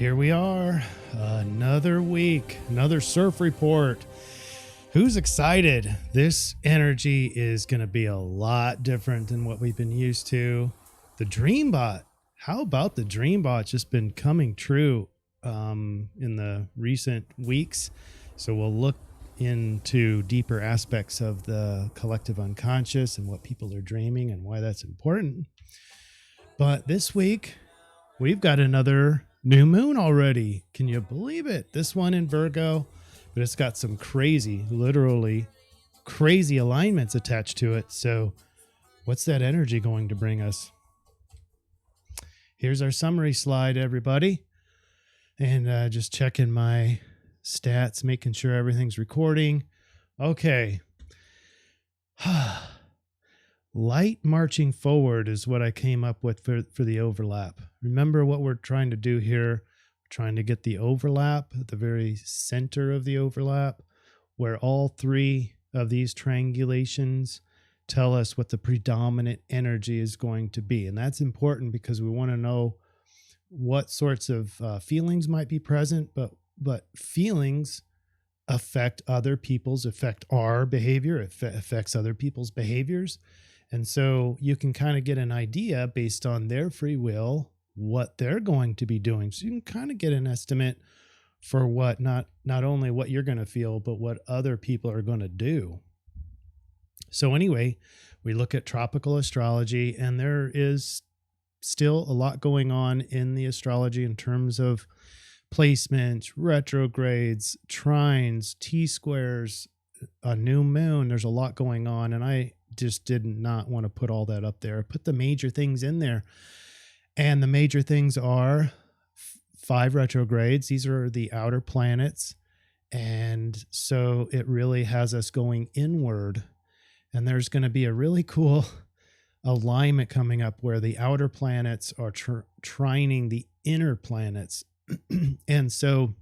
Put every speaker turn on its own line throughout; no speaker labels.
Here we are, another week, another CIRF report. Who's excited? This energy is going to be a lot different than what we've been used to. The Dreambot, how about the Dreambot just been coming true in the recent weeks? So we'll look into deeper aspects of the collective unconscious and what people are dreaming and why that's important. But this week, we've got another new moon already. Can you believe it? This one in Virgo, but it's got some crazy, literally crazy alignments attached to it. So what's that energy going to bring us? Here's our summary slide, everybody. And just checking my stats, making sure everything's recording. Okay. Light marching forward is what I came up with for the overlap. Remember what we're trying to do here. We're trying to get the overlap at the very center of the overlap, where all three of these triangulations tell us what the predominant energy is going to be. And that's important because we want to know what sorts of feelings might be present, but feelings affect other people's, affect our behavior, it affects other people's behaviors. And so you can kind of get an idea based on their free will, what they're going to be doing. So you can kind of get an estimate for what, not only what you're going to feel, but what other people are going to do. So anyway, we look at tropical astrology, and there is still a lot going on in the astrology in terms of placements, retrogrades, trines, T-squares, a new moon. There's a lot going on, and I just did not want to put all that up there. I put the major things in there, and the major things are 5 retrogrades. These are the outer planets, and so it really has us going inward, and there's going to be a really cool alignment coming up where the outer planets are trining the inner planets. And so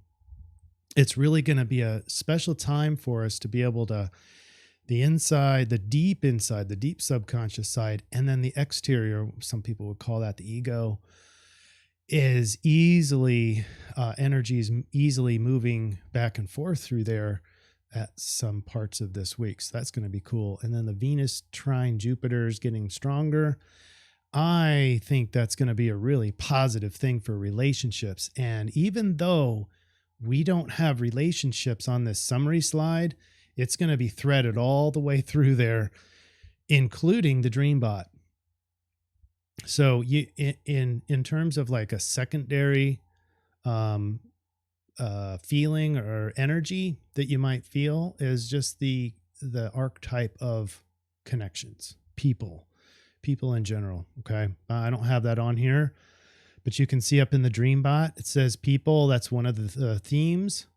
it's really going to be a special time for us to be able to, the inside, the deep subconscious side, and then the exterior, some people would call that the ego, is easily, energies easily moving back and forth through there at some parts of this week. So that's going to be cool. And then the Venus trine Jupiter is getting stronger. I think that's going to be a really positive thing for relationships. And even though we don't have relationships on this summary slide, it's going to be threaded all the way through there, including the Dreambot. So you, in terms of like a secondary feeling or energy that you might feel is just the archetype of connections, people in general. Okay. I don't have that on here, but you can see up in the Dreambot, it says people. That's one of the themes,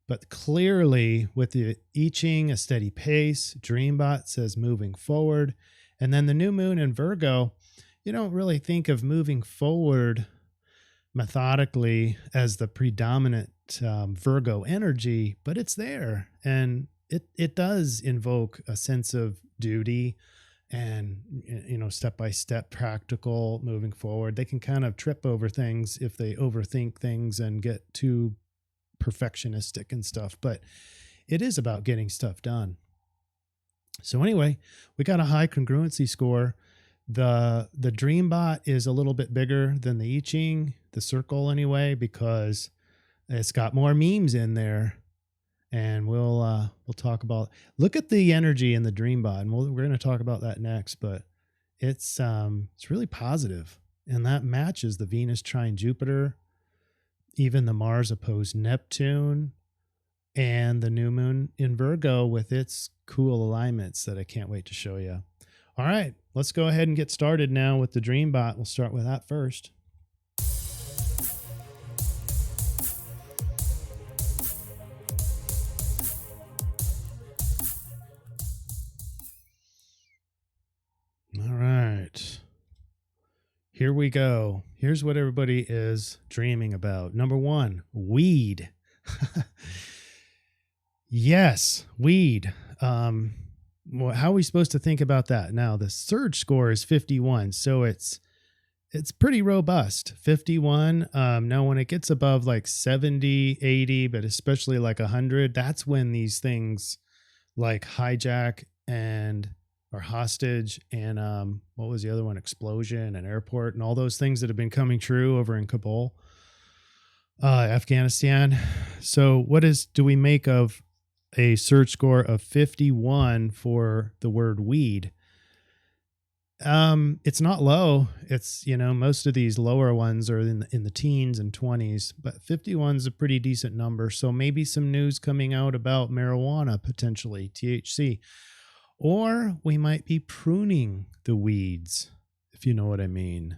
but clearly with the I-Ching, a steady pace. Dreambot says moving forward. And then the new moon in Virgo, you don't really think of moving forward methodically as the predominant Virgo energy, but it's there. And it does invoke a sense of duty and, step-by-step practical moving forward. They can kind of trip over things if they overthink things and get too perfectionistic and stuff, but it is about getting stuff done. So anyway, we got a high congruency score. The Dreambot is a little bit bigger than the I-Ching, the circle anyway, because it's got more memes in there. And we'll talk about, look at the energy in the Dreambot, and we're going to talk about that next, but it's really positive, and that matches the Venus trine Jupiter, even the Mars opposed Neptune, and the new moon in Virgo with its cool alignments that I can't wait to show you. All right, let's go ahead and get started now with the Dreambot. We'll start with that first. All right. Here we go. Here's what everybody is dreaming about. Number 1, weed. Yes, weed. Well, how are we supposed to think about that? Now, the surge score is 51, so it's it's pretty robust. 51. Now when it gets above like 70, 80, but especially like 100, that's when these things like hijack and or hostage and what was the other one? Explosion and airport and all those things that have been coming true over in Kabul, Afghanistan. So do we make of a search score of 51 for the word weed? It's not low. It's, most of these lower ones are in the teens and 20s, but 51 is a pretty decent number. So maybe some news coming out about marijuana, potentially THC, or we might be pruning the weeds, if you know what I mean,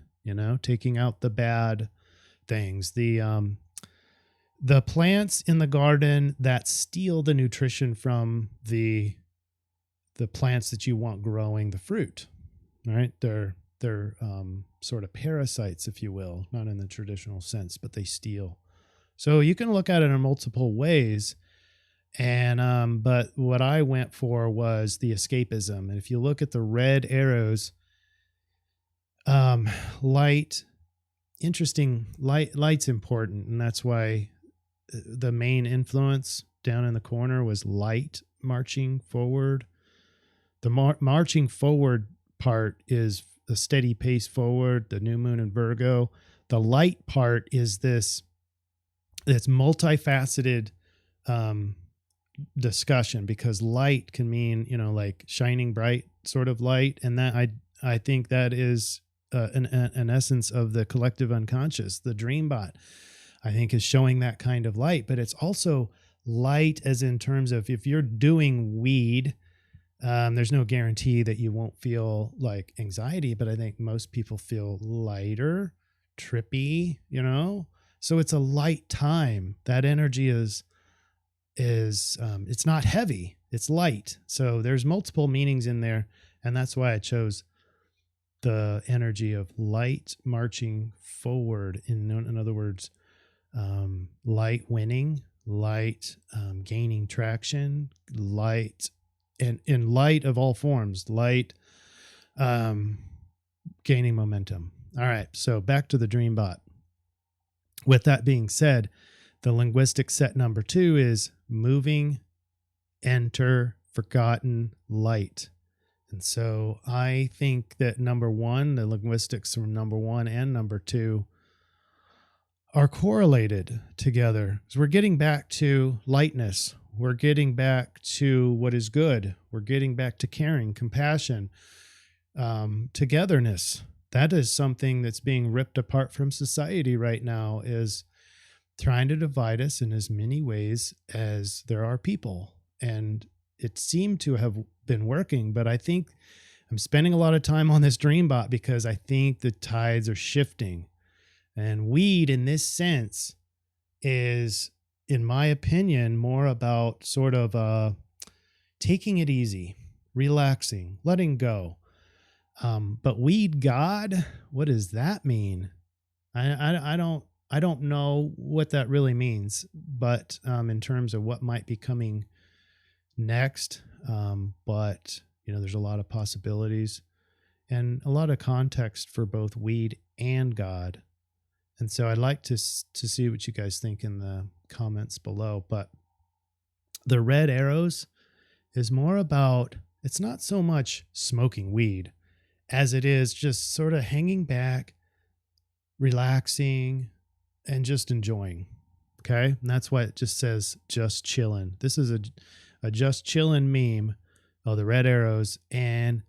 taking out the bad things, the plants in the garden that steal the nutrition from the plants that you want growing the fruit. All right. They're sort of parasites, if you will, not in the traditional sense, but they steal. So you can look at it in multiple ways. And, but what I went for was the escapism. And if you look at the red arrows, light's important. And that's why the main influence down in the corner was light marching forward. The marching forward part is the steady pace forward, the new moon in Virgo. The light part is it's multifaceted, discussion, because light can mean, like shining bright sort of light. And that I think that is an essence of the collective unconscious. The dream bot, I think, is showing that kind of light, but it's also light as in terms of if you're doing weed, there's no guarantee that you won't feel like anxiety, but I think most people feel lighter, trippy, so it's a light time. That energy is it's not heavy, it's light. So there's multiple meanings in there. And that's why I chose the energy of light marching forward. In other words, light winning, light gaining traction, light, and in light of all forms, light gaining momentum. All right, so back to the dream bot. With that being said, the linguistic set number 2 is moving, enter, forgotten, light. And so I think that number 1, the linguistics from number 1 and number 2 are correlated together. So we're getting back to lightness. We're getting back to what is good. We're getting back to caring, compassion, togetherness. That is something that's being ripped apart from society right now, is trying to divide us in as many ways as there are people. And it seemed to have been working, but I think I'm spending a lot of time on this dream bot because I think the tides are shifting. And weed in this sense is, in my opinion, more about sort of taking it easy, relaxing, letting go. But weed God, what does that mean? I don't know what that really means, but in terms of what might be coming next, but there's a lot of possibilities and a lot of context for both weed and God. And so I'd like to see what you guys think in the comments below. But the red arrows is more about, it's not so much smoking weed as it is just sort of hanging back, relaxing, and just enjoying. Okay. And that's why it just says just chillin'. This is a just chillin' meme of the red arrows, and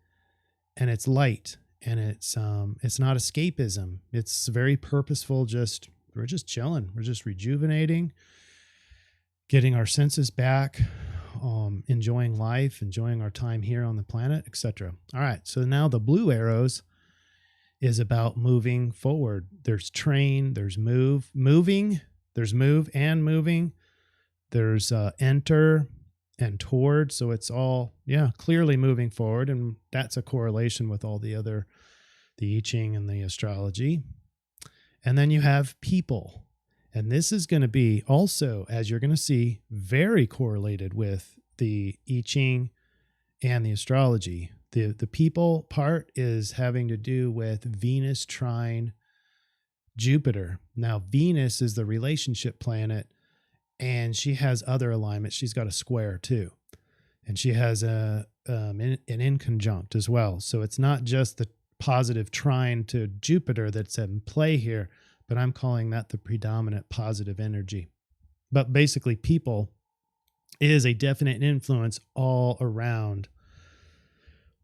it's light, and it's not escapism. It's very purposeful. We're just chilling. We're just rejuvenating, getting our senses back, enjoying life, enjoying our time here on the planet, etc. All right. So now the blue arrows is about moving forward. There's train, there's moving, there's move and moving. There's enter and toward. So it's all, clearly moving forward. And that's a correlation with all the I-Ching and the astrology. And then you have people. And this is going to be also, as you're going to see, very correlated with the I-Ching and the astrology. the people part is having to do with Venus trine Jupiter. Now, Venus is the relationship planet, and she has other alignments. She's got a square too, and she has an inconjunct as well. So it's not just the positive trine to Jupiter that's in play here, but I'm calling that the predominant positive energy. But basically, people is a definite influence all around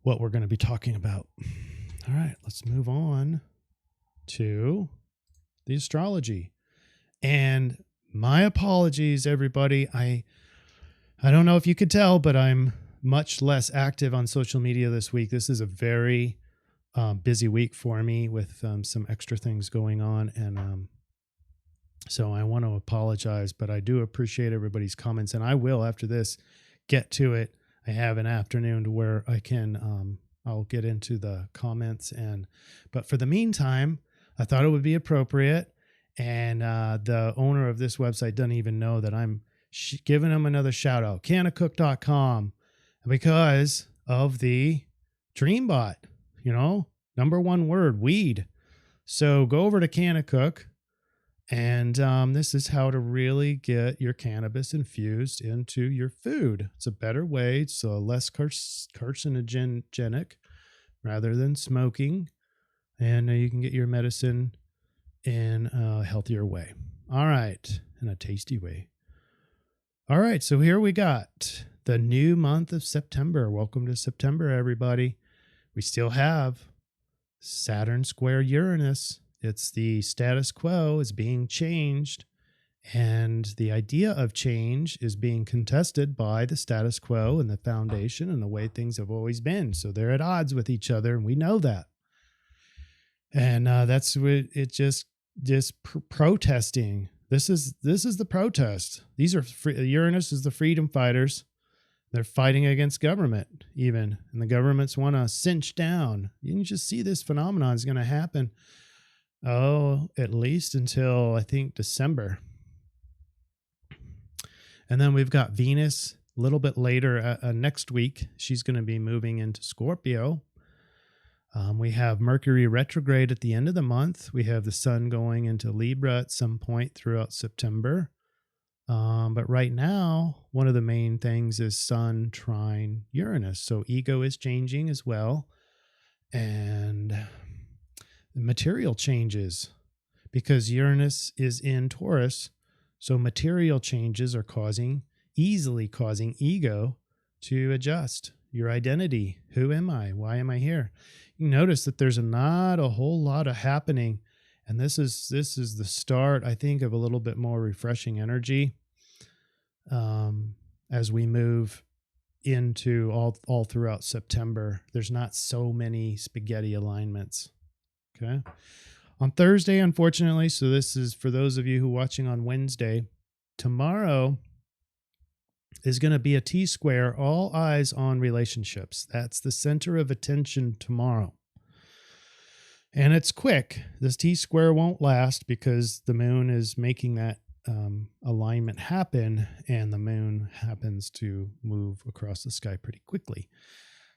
what we're going to be talking about. All right, let's move on to the astrology. And my apologies, everybody. I don't know if you could tell, but I'm much less active on social media this week. This is a very busy week for me with some extra things going on. And so I want to apologize, but I do appreciate everybody's comments. And I will, after this, get to it. I have an afternoon to where I can, I'll get into the comments. But for the meantime, I thought it would be appropriate. And the owner of this website doesn't even know that I'm giving him another shout out, canacook.com, because of the DreamBot, number one word, weed. So go over to Canacook, and this is how to really get your cannabis infused into your food. It's a better way. It's less carcinogenic rather than smoking. And you can get your medicine in a healthier way. All right. In a tasty way. All right. So here we got the new month of September. Welcome to September, everybody. We still have Saturn square Uranus. It's the status quo is being changed. And the idea of change is being contested by the status quo and the foundation and the way things have always been. So they're at odds with each other, and we know that. And that's what it just protesting. This is the protest. These are Uranus is the freedom fighters. They're fighting against government even, and the governments want to cinch down. You can just see this phenomenon is going to happen. At least until I think December. And then we've got Venus a little bit later next week. She's going to be moving into Scorpio. We have Mercury retrograde at the end of the month. We have the sun going into Libra at some point throughout September. But right now, one of the main things is Sun trine Uranus. So ego is changing as well. And the material changes because Uranus is in Taurus. So material changes are easily causing ego to adjust. Your identity. Who am I? Why am I here? You notice that there's not a whole lot of happening. And this is the start, I think, of a little bit more refreshing energy as we move into all throughout September. There's not so many spaghetti alignments. Okay. On Thursday, unfortunately, so this is for those of you who are watching on Wednesday, tomorrow is going to be a T-square, all eyes on relationships. That's the center of attention tomorrow. And it's quick. This T-square won't last because the moon is making that alignment happen, and the moon happens to move across the sky pretty quickly.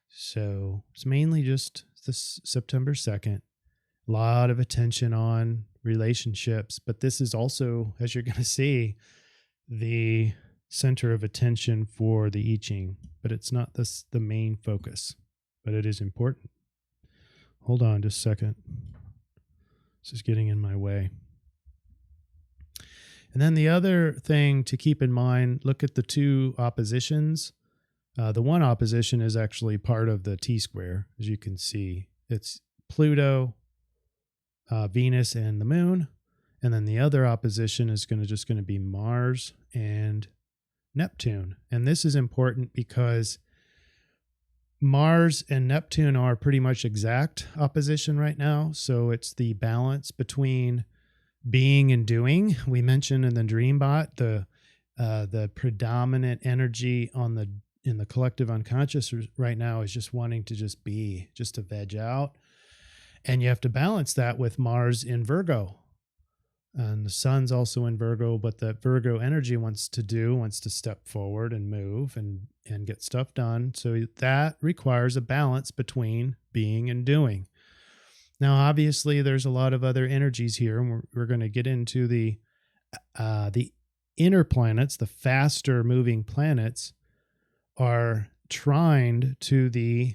So it's mainly just this September 2nd. A lot of attention on relationships, but this is also, as you're going to see, the center of attention for the I-Ching, but it's not the main focus, but it is important. Hold on just a second. This is getting in my way. And then the other thing to keep in mind, look at the two oppositions. The one opposition is actually part of the T-square, as you can see. It's Pluto, Venus, and the moon. And then the other opposition is just going to be Mars and Neptune. And this is important because Mars and Neptune are pretty much exact opposition right now. So it's the balance between being and doing. We mentioned in the DreamBot the predominant energy in the collective unconscious right now is just wanting to just be, just to veg out. And you have to balance that with Mars in Virgo. And the sun's also in Virgo, but the Virgo energy wants to step forward and move and get stuff done. So that requires a balance between being and doing. Now, obviously, there's a lot of other energies here, and we're going to get into the inner planets. The faster moving planets are trined to the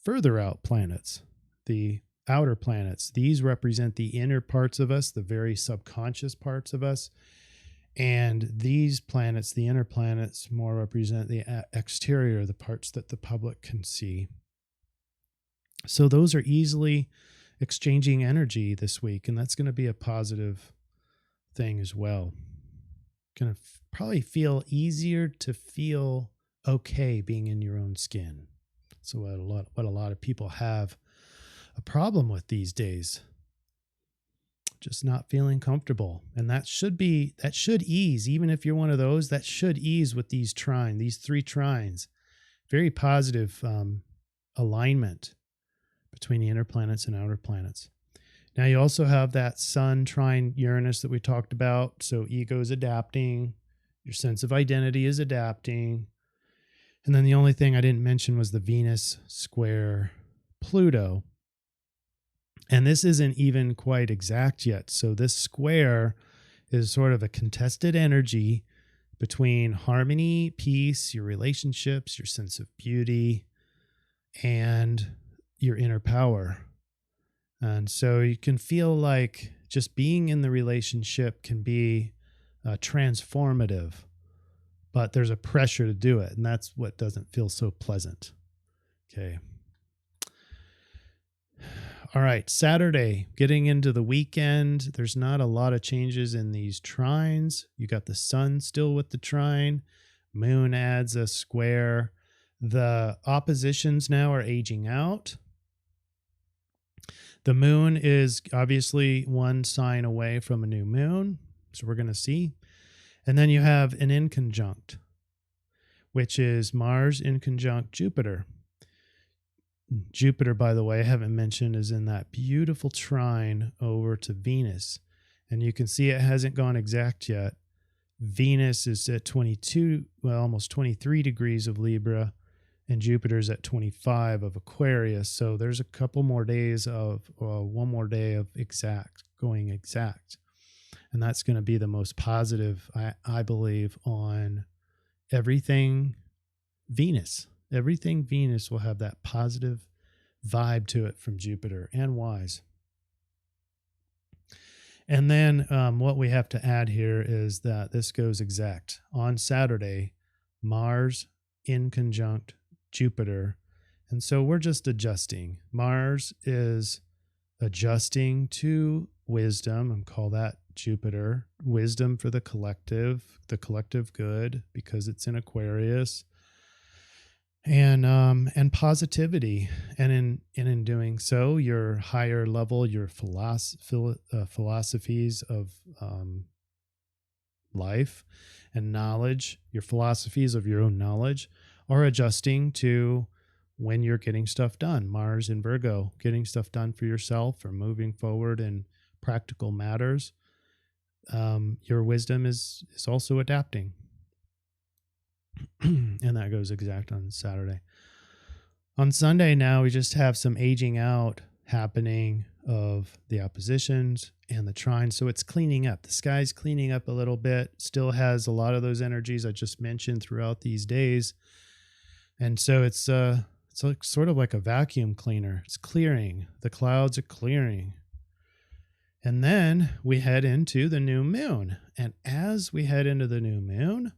further out planets, the outer planets. These represent the inner parts of us, the very subconscious parts of us. And these planets, the inner planets, more represent the exterior, the parts that the public can see. So those are easily exchanging energy this week, and that's going to be a positive thing as well. Going to probably feel easier to feel okay being in your own skin. So what a lot of people have a problem with these days, just not feeling comfortable. And that should ease. Even if you're one of those, that should ease with these three trines. Very positive alignment between the inner planets and outer planets. Now you also have that Sun trine Uranus that we talked about. So ego is adapting, your sense of identity is adapting. And then the only thing I didn't mention was the Venus square Pluto. And this isn't even quite exact yet. So this square is sort of a contested energy between harmony, peace, your relationships, your sense of beauty, and your inner power. And so you can feel like just being in the relationship can be transformative, but there's a pressure to do it. And that's what doesn't feel so pleasant. Okay. All right. Saturday, getting into the weekend. There's not a lot of changes in these trines. You got the sun still with the trine. Moon adds a square. The oppositions now are aging out. The moon is obviously one sign away from a new moon. So we're going to see. And then you have an inconjunct, which is Mars in conjunct Jupiter. Jupiter, by the way, I haven't mentioned, is in that beautiful trine over to Venus. And you can see it hasn't gone exact yet. Venus is at 22, well, almost 23 degrees of Libra, and Jupiter's at 25 of Aquarius. So there's a couple more days of, one more day of going exact. And that's going to be the most positive, I believe, on everything Venus. Everything Venus will have that positive vibe to it from Jupiter and Wise. And then what we have to add here is that this goes exact. On Saturday, Mars in conjunct Jupiter. And so we're just adjusting. Mars is adjusting to wisdom, and call that Jupiter. Wisdom for the collective good, because it's in Aquarius. And positivity. And in doing so, your higher level, your philosophies of life and knowledge, your philosophies of your own knowledge are adjusting to when you're getting stuff done. Mars in Virgo, getting stuff done for yourself or moving forward in practical matters. Your wisdom is also adapting. And that goes exact on Saturday. On Sunday now, we just have some aging out happening of the oppositions and the trines. So it's cleaning up. The sky's cleaning up a little bit. Still has a lot of those energies I just mentioned throughout these days. And so it's like, sort of like a vacuum cleaner. It's clearing. The clouds are clearing. And then we head into the new moon. And as we head into the new moon,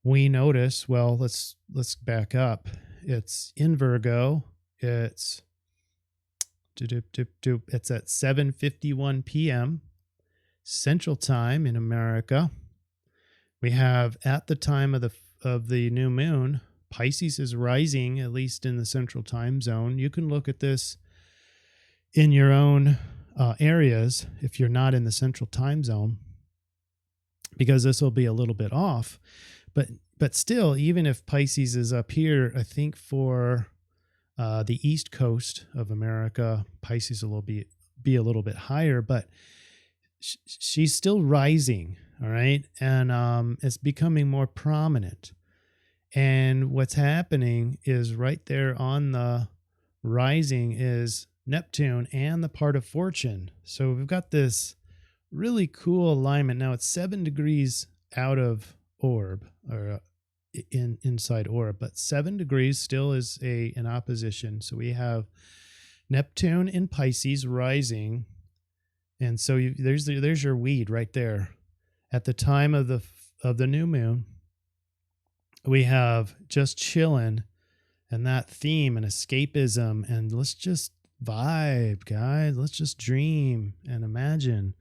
we notice, well, let's back up. It's in Virgo. It's at 7:51 p.m. Central Time in America. We have, at the time of the new moon, Pisces is rising, at least in the Central Time zone. You can look at this in your own areas if you're not in the Central Time zone, because this will be a little bit off. But still, even if Pisces is up here, I think for the East Coast of America, Pisces will be a little bit higher. But she's still rising. All right. And it's becoming more prominent. And what's happening is right there on the rising is Neptune and the part of fortune. So we've got this really cool alignment. Now it's 7 degrees out of orb, or inside orb, but 7 degrees still is an opposition. So we have Neptune in Pisces rising. And so there's your weed right there. At the time of the new moon, we have just chilling and that theme and escapism, and let's just vibe, guys. Let's just dream and imagine.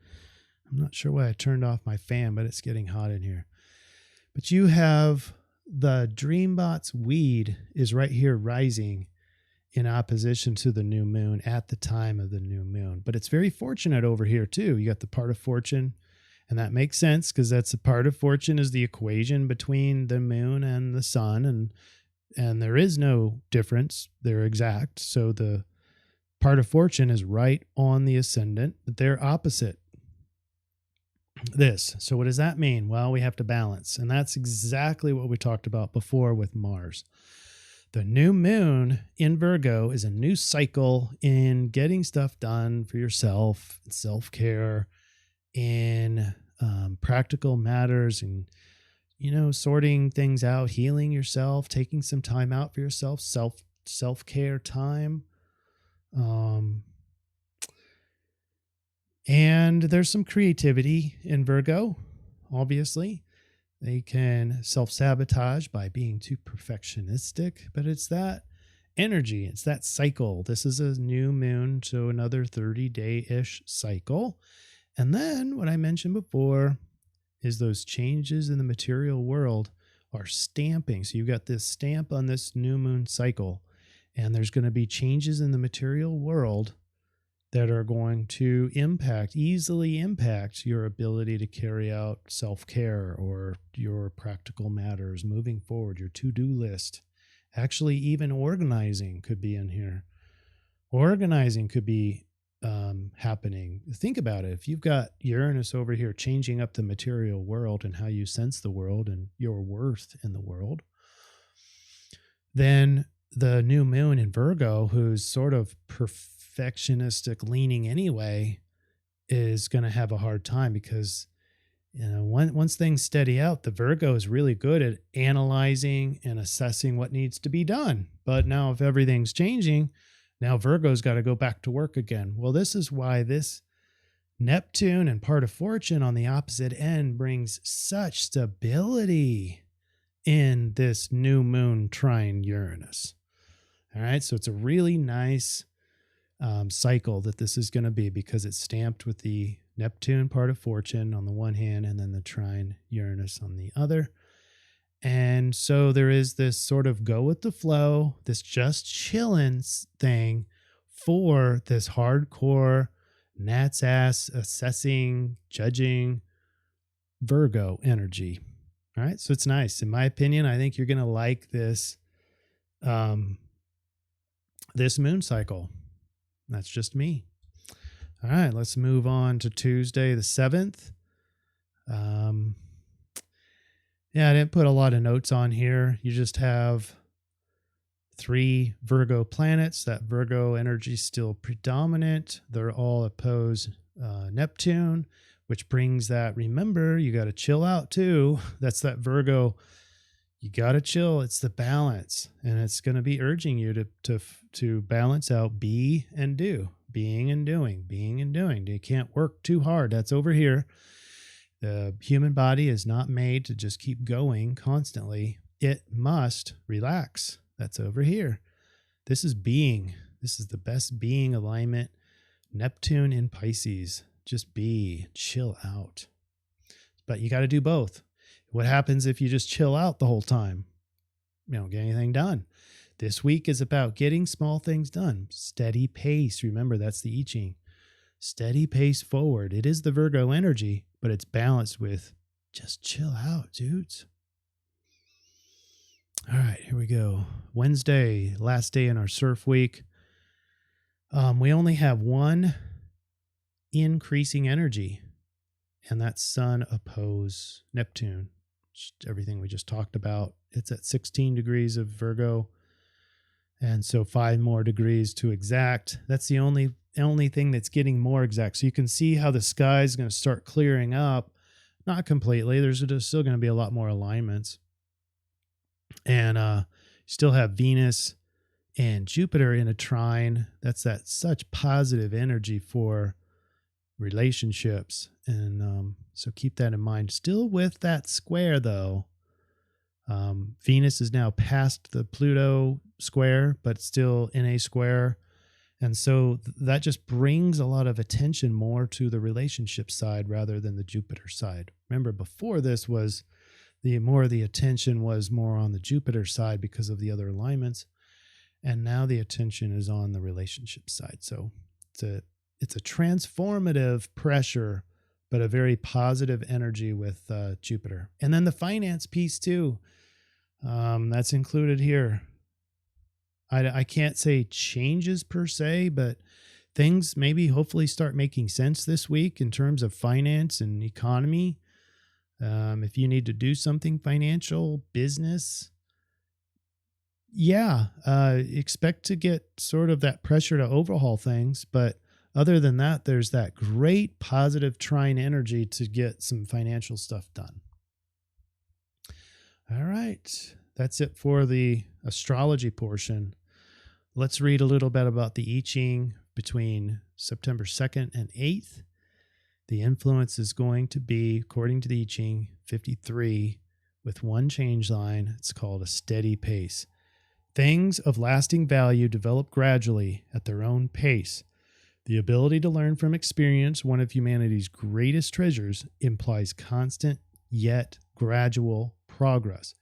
I'm not sure why I turned off my fan, but it's getting hot in here. But you have the Dreambot's weed is right here rising in opposition to the new moon at the time of the new moon. But it's very fortunate over here too. You got the part of fortune, and that makes sense because that's a part of fortune is the equation between the moon and the sun, and there is no difference. They're exact. So the part of fortune is right on the ascendant, but they're opposite this. So what does that mean? Well, we have to balance. And that's exactly what we talked about before with Mars. The new moon in Virgo is a new cycle in getting stuff done for yourself, self-care, in practical matters, and sorting things out, healing yourself, taking some time out for yourself, self-care time. And there's some creativity in Virgo, obviously. They can self-sabotage by being too perfectionistic, but it's that energy, it's that cycle. This is a new moon, so another 30-day-ish cycle. And then what I mentioned before is those changes in the material world are stamping. So you've got this stamp on this new moon cycle, and there's going to be changes in the material world that are going to easily impact your ability to carry out self-care or your practical matters moving forward, your to-do list. Actually, even organizing could be in here. Organizing could be happening. Think about it. If you've got Uranus over here changing up the material world and how you sense the world and your worth in the world, then the new moon in Virgo, who's sort of perfectionistic leaning anyway, is going to have a hard time because, once things steady out, the Virgo is really good at analyzing and assessing what needs to be done. But now if everything's changing, now Virgo's got to go back to work again. Well, this is why this Neptune and part of fortune on the opposite end brings such stability in this new moon trine Uranus. All right. So it's a really nice cycle that this is going to be because it's stamped with the Neptune part of fortune on the one hand and then the trine Uranus on the other. And so there is this sort of go with the flow, this just chillin' thing for this hardcore Nat's ass assessing, judging Virgo energy. All right. So it's nice. In my opinion, I think you're going to like this, this moon cycle. That's just me. All right. Let's move on to Tuesday, the 7th. Yeah, I didn't put a lot of notes on here. You just have 3 Virgo planets. That Virgo energy is still predominant. They're all opposed Neptune, which brings that, remember, you got to chill out too. That's that Virgo. You got to chill. It's the balance. And it's going to be urging you to balance out be and do, being and doing. You can't work too hard. That's over here. The human body is not made to just keep going constantly. It must relax. That's over here. This is being. This is the best being alignment. Neptune in Pisces. Just be, chill out. But you got to do both. What happens if you just chill out the whole time? You don't get anything done. This week is about getting small things done. Steady pace. Remember, that's the I-Ching. Steady pace forward. It is the Virgo energy, but it's balanced with just chill out, dudes. All right, here we go. Wednesday, last day in our CIRF week. We only have one increasing energy. and that Sun oppose Neptune, everything we just talked about. It's at 16 degrees of Virgo, and so 5 more degrees to exact. That's the only thing that's getting more exact. So you can see how the sky is going to start clearing up. Not completely. There's still going to be a lot more alignments. And still have Venus and Jupiter in a trine. That's that such positive energy for relationships. And so keep that in mind. Still with that square, though. Venus is now past the Pluto square, but still in a square. And so that just brings a lot of attention more to the relationship side rather than the Jupiter side. Remember, before this was the attention was more on the Jupiter side because of the other alignments. And now the attention is on the relationship side. So it's a transformative pressure, but a very positive energy with Jupiter. And then the finance piece too. That's included here. I can't say changes per se, but things maybe hopefully start making sense this week in terms of finance and economy. If you need to do something financial, business, expect to get sort of that pressure to overhaul things. But other than that, there's that great positive trine energy to get some financial stuff done. All right. That's it for the astrology portion. Let's read a little bit about the I-Ching between September 2nd and 8th. The influence is going to be, according to the I-Ching, 53 with one change line. It's called a steady pace. Things of lasting value develop gradually at their own pace. The ability to learn from experience, one of humanity's greatest treasures, implies constant yet gradual progress.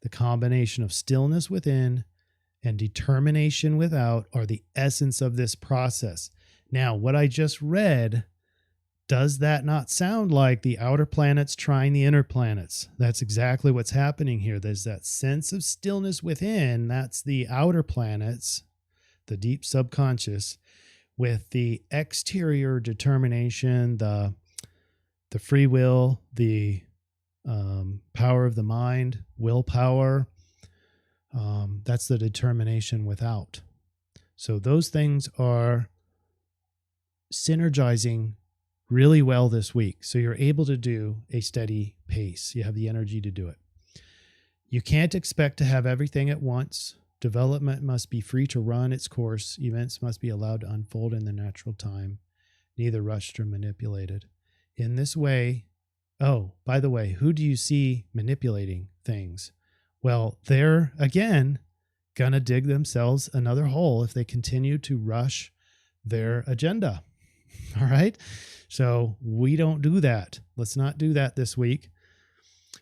The combination of stillness within and determination without are the essence of this process. Now, what I just read, does that not sound like the outer planets trying the inner planets? That's exactly what's happening here. There's that sense of stillness within. That's the outer planets, the deep subconscious, with the exterior determination, the free will, the power of the mind, willpower. That's the determination without. So those things are synergizing really well this week. So you're able to do a steady pace. You have the energy to do it. You can't expect to have everything at once. Development must be free to run its course. Events must be allowed to unfold in their natural time, neither rushed or manipulated. In this way, oh, by the way, who do you see manipulating things? Well, they're, again, going to dig themselves another hole if they continue to rush their agenda. All right? So we don't do that. Let's not do that this week.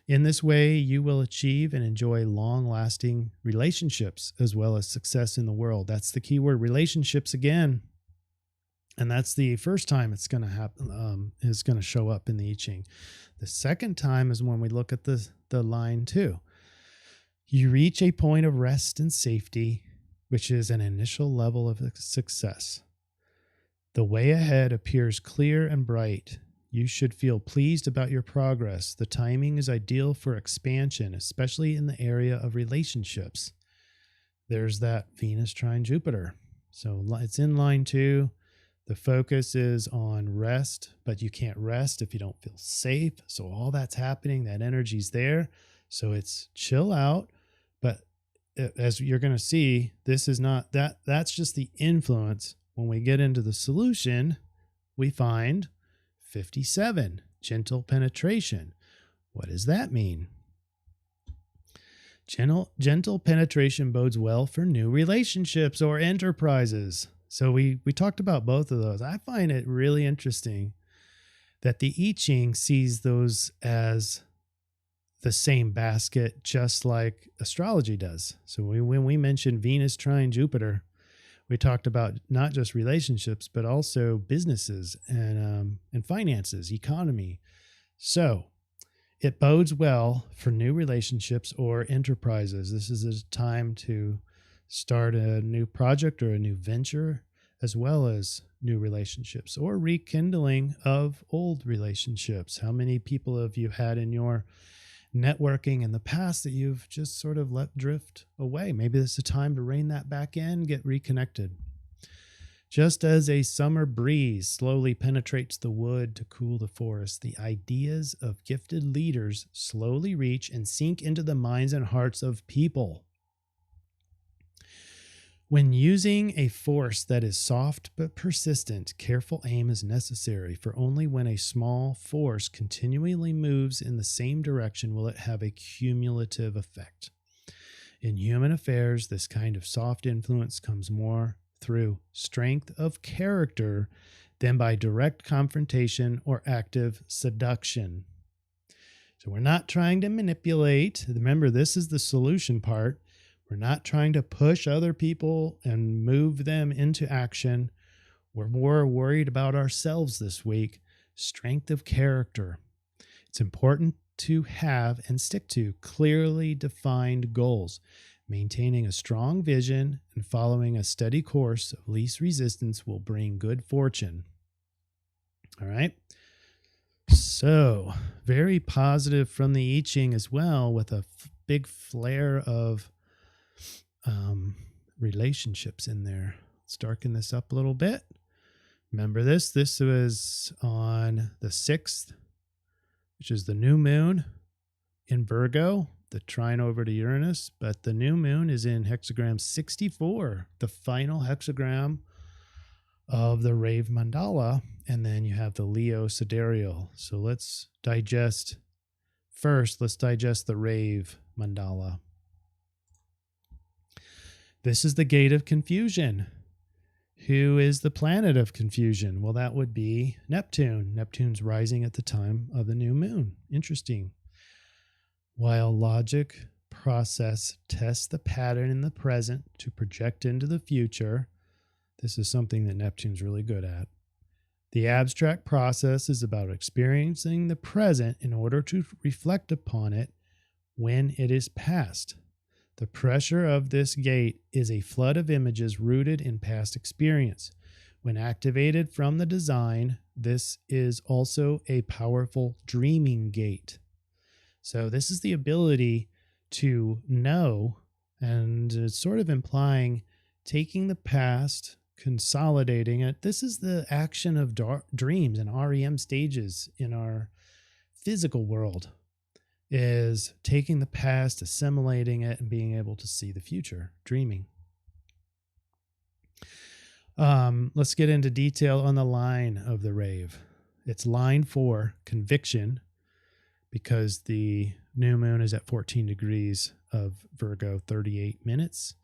In this way, you will achieve and enjoy long-lasting relationships as well as success in the world. That's the key word, relationships again. And that's the first time it's going to happen, is going to show up in the I-Ching. The second time is when we look at the line 2. You reach a point of rest and safety, which is an initial level of success. The way ahead appears clear and bright. You should feel pleased about your progress. The timing is ideal for expansion, especially in the area of relationships. There's that Venus trine Jupiter. So it's in line 2. The focus is on rest, but you can't rest if you don't feel safe. So all that's happening, that energy's there. So it's chill out. But as you're going to see, this is not that. That's just the influence. When we get into the solution, we find 57, gentle penetration. What does that mean? Gentle penetration bodes well for new relationships or enterprises. So we talked about both of those. I find it really interesting that the I-Ching sees those as the same basket, just like astrology does. So when we mentioned Venus trine Jupiter, we talked about not just relationships, but also businesses and finances, economy. So it bodes well for new relationships or enterprises. This is a time to start a new project or a new venture, as well as new relationships or rekindling of old relationships. How many people have you had in your networking in the past that you've just sort of let drift away? Maybe it's a time to rein that back in, get reconnected. Just as a summer breeze slowly penetrates the wood to cool the forest, the ideas of gifted leaders slowly reach and sink into the minds and hearts of people. When using a force that is soft but persistent, careful aim is necessary, for only when a small force continually moves in the same direction will it have a cumulative effect. In human affairs, this kind of soft influence comes more through strength of character than by direct confrontation or active seduction. So we're not trying to manipulate. Remember, this is the solution part. We're not trying to push other people and move them into action. We're more worried about ourselves this week. Strength of character. It's important to have and stick to clearly defined goals. Maintaining a strong vision and following a steady course of least resistance will bring good fortune. All right. So, very positive from the I-Ching as well, with a big flare of relationships in there. Let's darken this up a little bit. Remember this. This was on the 6th, which is the new moon in Virgo, the trine over to Uranus, but the new moon is in hexagram 64, the final hexagram of the Rave mandala, and then you have the Leo sidereal. So let's digest the Rave mandala. This is the gate of confusion. Who is the planet of confusion? Well, that would be Neptune. Neptune's rising at the time of the new moon. Interesting. While logic process tests the pattern in the present to project into the future, this is something that Neptune's really good at. The abstract process is about experiencing the present in order to reflect upon it when it is past. The pressure of this gate is a flood of images rooted in past experience. When activated from the design, this is also a powerful dreaming gate. So this is the ability to know, and it's sort of implying taking the past, consolidating it. This is the action of dreams and REM stages in our physical world, is taking the past, assimilating it, and being able to see the future, dreaming. Let's get into detail on the line of the rave. It's line 4, conviction, because the new moon is at 14 degrees of Virgo, 38 minutes,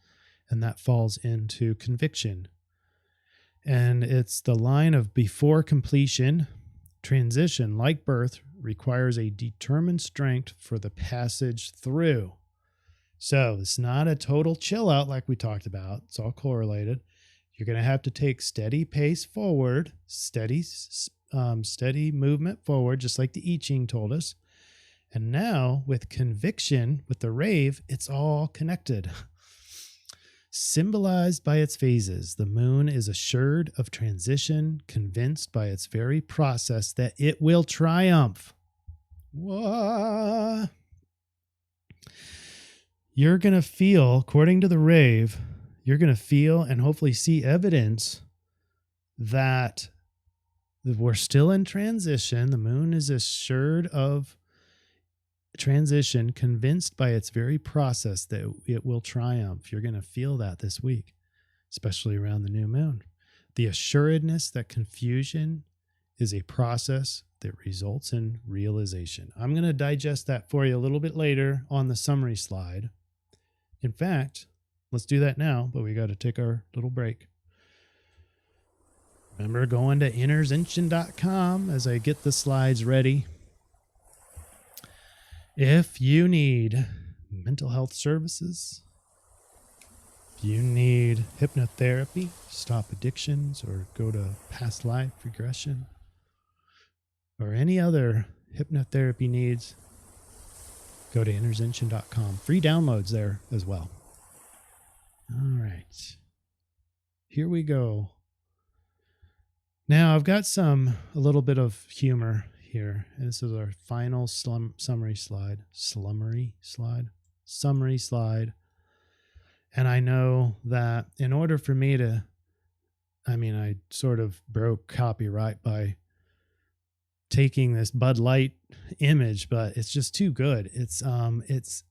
and that falls into conviction. And it's the line of before completion. Transition, like birth, requires a determined strength for the passage through. So it's not a total chill out like we talked about. It's all correlated. You're going to have to take steady pace forward, steady movement forward, just like the I-Ching told us. And now with conviction, with the rave, it's all connected. Symbolized by its phases, the moon is assured of transition, convinced by its very process that it will triumph. What? You're going to feel, according to the rave, you're going to feel and hopefully see evidence that we're still in transition. The moon is assured of transition, convinced by its very process that it will triumph. You're going to feel that this week, especially around the new moon. The assuredness that confusion is a process that results in realization. I'm going to digest that for you a little bit later on the summary slide. In fact, let's do that now, but we got to take our little break. Remember going to innersension.com as I get the slides ready. If you need mental health services, if you need hypnotherapy, stop addictions, or go to past life regression, or any other hypnotherapy needs, go to innersension.com. Free downloads there as well. All right. Here we go. Now I've got a little bit of humor here. And this is our final summary slide. Summary slide. And I know that in order for me to, I sort of broke copyright by taking this Bud Light image, but it's just too good. Let's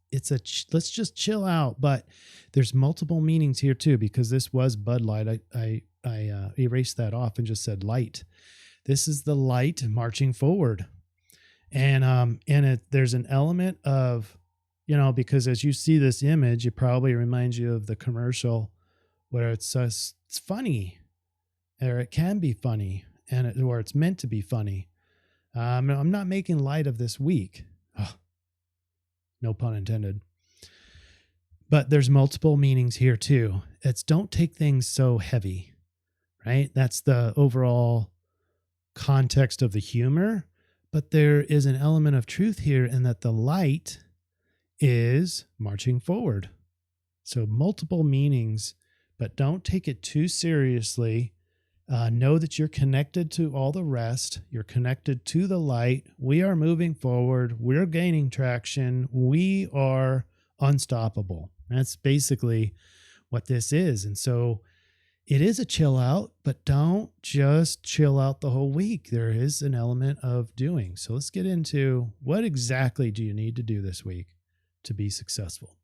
just chill out. But there's multiple meanings here too, because this was Bud Light. I erased that off and just said light. This is the light marching forward. And there's an element of, because as you see this image, it probably reminds you of the commercial where it's funny, or it can be funny, or it's meant to be funny. I'm not making light of this week. Oh, no pun intended. But there's multiple meanings here too. It's don't take things so heavy, right? That's the overall context of the humor. But there is an element of truth here in that the light is marching forward. So multiple meanings, but don't take it too seriously. Know that you're connected to all the rest. You're connected to the light. We are moving forward. We're gaining traction. We are unstoppable. That's basically what this is. And so it is a chill out, but don't just chill out the whole week. There is an element of doing. So let's get into what exactly do you need to do this week to be successful.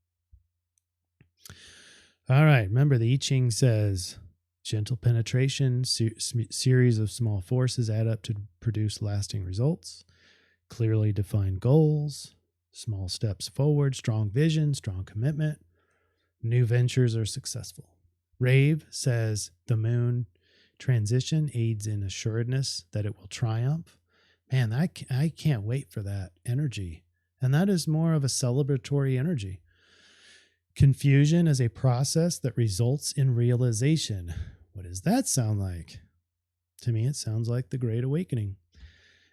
All right. Remember, the I-Ching says gentle penetration, series of small forces add up to produce lasting results, clearly defined goals, small steps forward, strong vision, strong commitment. New ventures are successful. Rave says the moon transition aids in assuredness that it will triumph. Man, I can't wait for that energy. And that is more of a celebratory energy. Confusion is a process that results in realization. What does that sound like? To me, it sounds like the Great Awakening.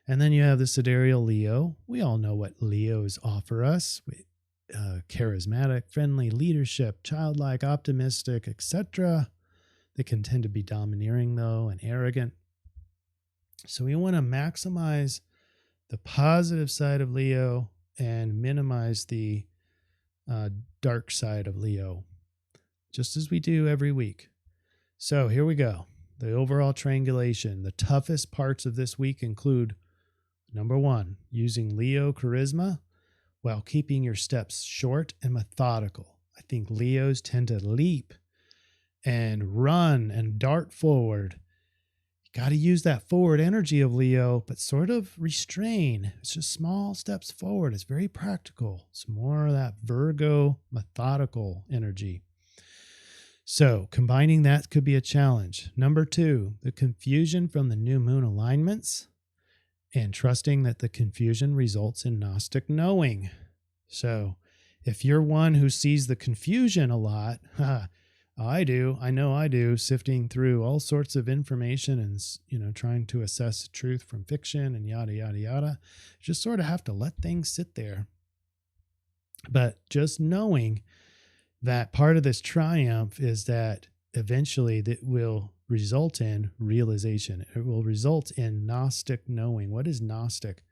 And then you have the Sidereal Leo. We all know what Leos offer us. Charismatic, friendly, leadership, childlike, optimistic, etc. They can tend to be domineering, though, and arrogant. So we want to maximize the positive side of Leo and minimize the dark side of Leo, just as we do every week. So here we go. The overall triangulation. The toughest parts of this week include, number 1, using Leo charisma while keeping your steps short and methodical. I think Leos tend to leap and run and dart forward. You got to use that forward energy of Leo, but sort of restrain. It's just small steps forward. It's very practical. It's more of that Virgo methodical energy. So combining that could be a challenge. Number 2, the confusion from the new moon alignments and trusting that the confusion results in Gnostic knowing. So if you're one who sees the confusion a lot, I know I do, sifting through all sorts of information and, trying to assess truth from fiction and yada, yada, yada. Just sort of have to let things sit there. But just knowing that part of this triumph is that eventually that will result in realization. It will result in Gnostic knowing. What is Gnostic?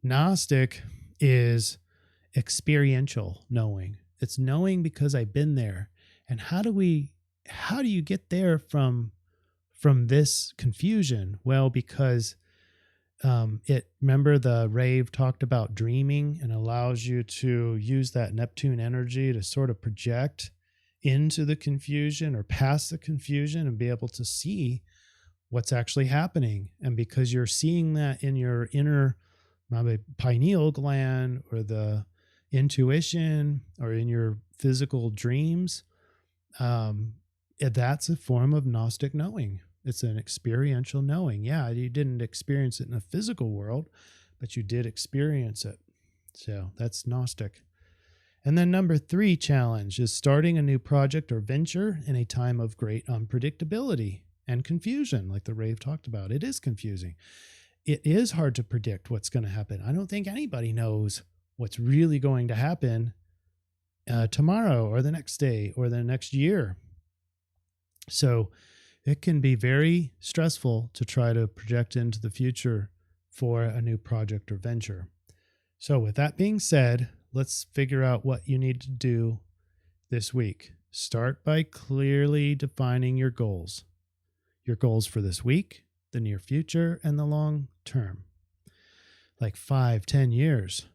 Gnostic is experiential knowing. It's knowing because I've been there. And how do you get there from this confusion? Well, because remember the Rave talked about dreaming and allows you to use that Neptune energy to sort of project into the confusion or past the confusion and be able to see what's actually happening. And because you're seeing that in your inner pineal gland or the intuition or in your physical dreams, that's a form of Gnostic knowing. It's an experiential knowing. Yeah, you didn't experience it in the physical world, but you did experience it. So that's Gnostic. And then number 3 challenge is starting a new project or venture in a time of great unpredictability and confusion, like the Rave talked about. It is confusing. It is hard to predict what's going to happen. I don't think anybody knows what's really going to happen tomorrow or the next day or the next year. So it can be very stressful to try to project into the future for a new project or venture. So with that being said, let's figure out what you need to do this week. Start by clearly defining your goals for this week, the near future, and the long term, like 5-10 years.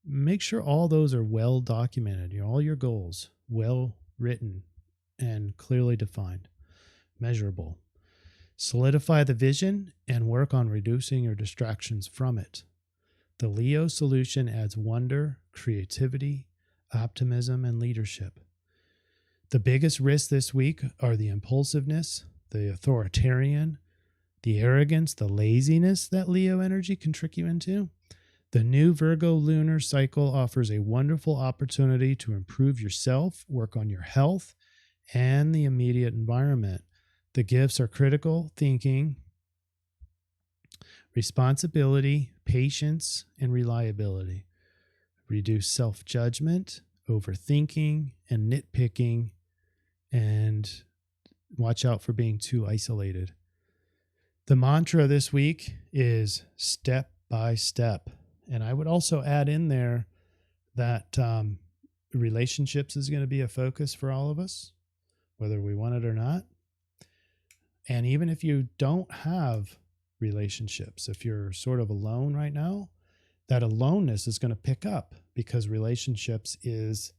Make sure all those are well documented, all your goals, well written and clearly defined, measurable. Solidify the vision and work on reducing your distractions from it. The Leo solution adds wonder, creativity, optimism, and leadership. The biggest risks this week are the impulsiveness, the authoritarian, the arrogance, the laziness that Leo energy can trick you into. The new Virgo lunar cycle offers a wonderful opportunity to improve yourself, work on your health, and the immediate environment. The gifts are critical thinking, responsibility, patience, and reliability. Reduce self-judgment, overthinking, and nitpicking, and watch out for being too isolated. The mantra this week is step by step. And I would also add in there that relationships is going to be a focus for all of us, whether we want it or not. And even if you don't have relationships, if you're sort of alone right now, that aloneness is going to pick up because relationships is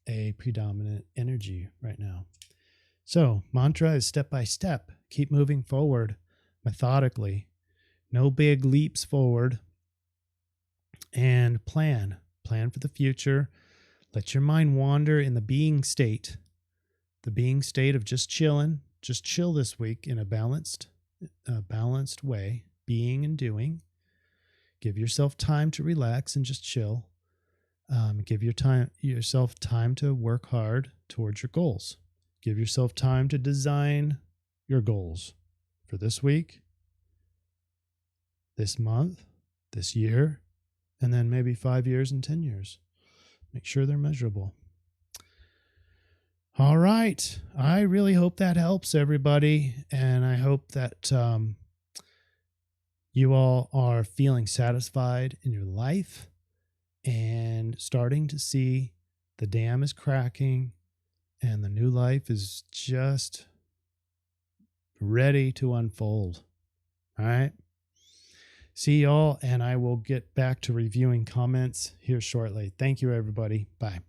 a predominant energy right now. So mantra is step by step. Keep moving forward methodically. No big leaps forward. And plan for the future. Let your mind wander in the being state of just chilling. Just chill this week in a balanced way, being and doing. Give yourself time to relax and just chill. Give yourself time to work hard towards your goals. Give yourself time to design your goals for this week, this month, this year, and then maybe 5 years and 10 years. Make sure they're measurable. All right. I really hope that helps everybody. And I hope that you all are feeling satisfied in your life and starting to see the dam is cracking and the new life is just ready to unfold. All right. See y'all, and I will get back to reviewing comments here shortly. Thank you, everybody. Bye.